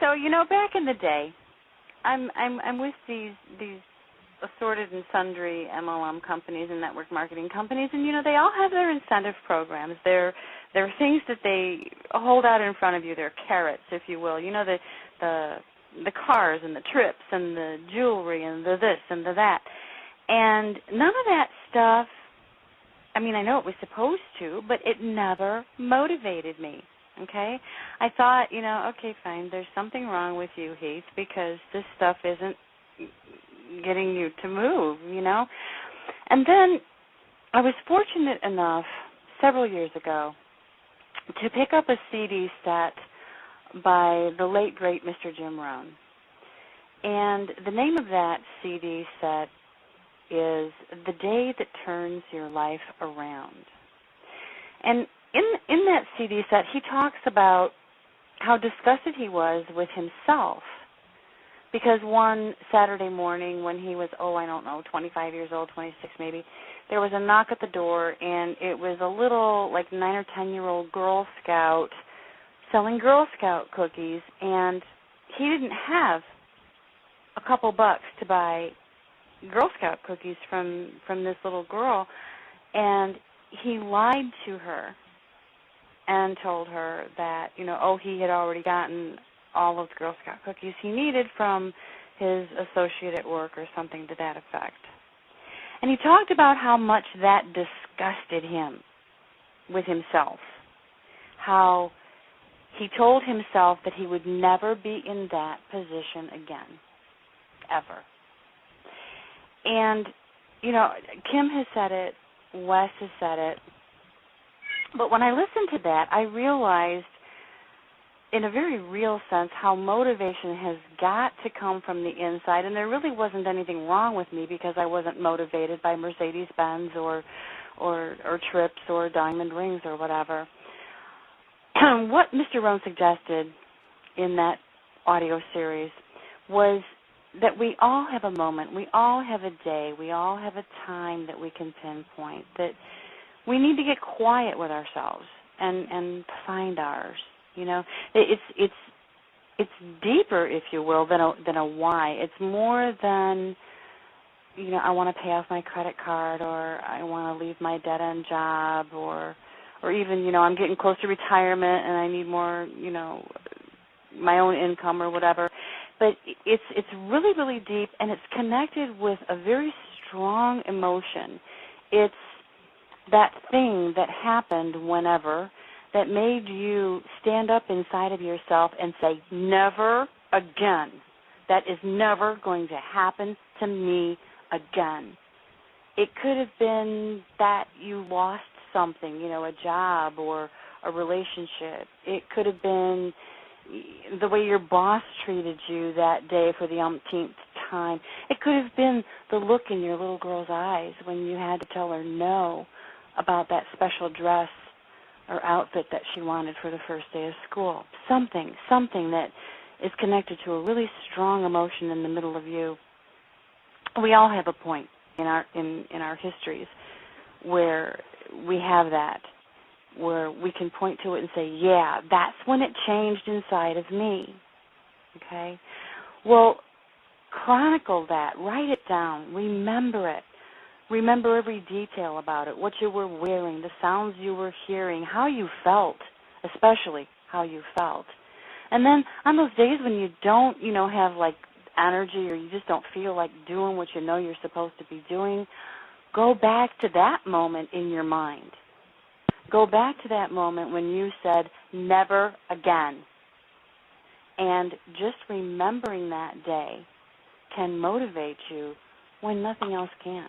So, back in the day, I'm with these assorted and sundry MLM companies and network marketing companies, and they all have their incentive programs. There are things that they hold out in front of you. They're carrots, if you will. The cars and the trips and the jewelry and the this and the that. And none of that stuff, I know it was supposed to, but it never motivated me, okay? I thought, okay, fine, there's something wrong with you, Heath, because this stuff isn't getting you to move, And then I was fortunate enough several years ago to pick up a CD set by the late, great Mr. Jim Rohn. And the name of that CD set is The Day That Turns Your Life Around. And in that CD set, he talks about how disgusted he was with himself because one Saturday morning when he was, 25 years old, 26 maybe, there was a knock at the door, and it was a little, 9 or 10-year-old Girl Scout selling Girl Scout cookies, and he didn't have a couple bucks to buy Girl Scout cookies from this little girl, and he lied to her and told her that, he had already gotten all of the Girl Scout cookies he needed from his associate at work or something to that effect. And he talked about how much that disgusted him with himself, how he told himself that he would never be in that position again, ever. And, Kim has said it, Wes has said it, but when I listened to that, I realized in a very real sense how motivation has got to come from the inside, and there really wasn't anything wrong with me because I wasn't motivated by Mercedes-Benz or trips or diamond rings or whatever. What Mr. Rohn suggested in that audio series was that we all have a moment, we all have a day, we all have a time that we can pinpoint, that we need to get quiet with ourselves and find ours. It's deeper, if you will, than a why. It's more than, I want to pay off my credit card, or I want to leave my dead-end job, or even, I'm getting close to retirement and I need more, my own income or whatever. But it's really, really deep, and it's connected with a very strong emotion. It's that thing that happened whenever that made you stand up inside of yourself and say, never again. That is never going to happen to me again. It could have been that you lost something, a job or a relationship. It could have been the way your boss treated you that day for the umpteenth time. It could have been the look in your little girl's eyes when you had to tell her no about that special dress or outfit that she wanted for the first day of school. Something that is connected to a really strong emotion in the middle of you. We all have a point in our histories where we have that, where we can point to it and say, yeah, that's when it changed inside of me. Okay? Well, chronicle that. Write it down. Remember it. Remember every detail about it, what you were wearing, the sounds you were hearing, how you felt, especially how you felt. And then on those days when you don't, have energy, or you just don't feel like doing what you know you're supposed to be doing, go back to that moment in your mind. Go back to that moment when you said, never again. And just remembering that day can motivate you when nothing else can.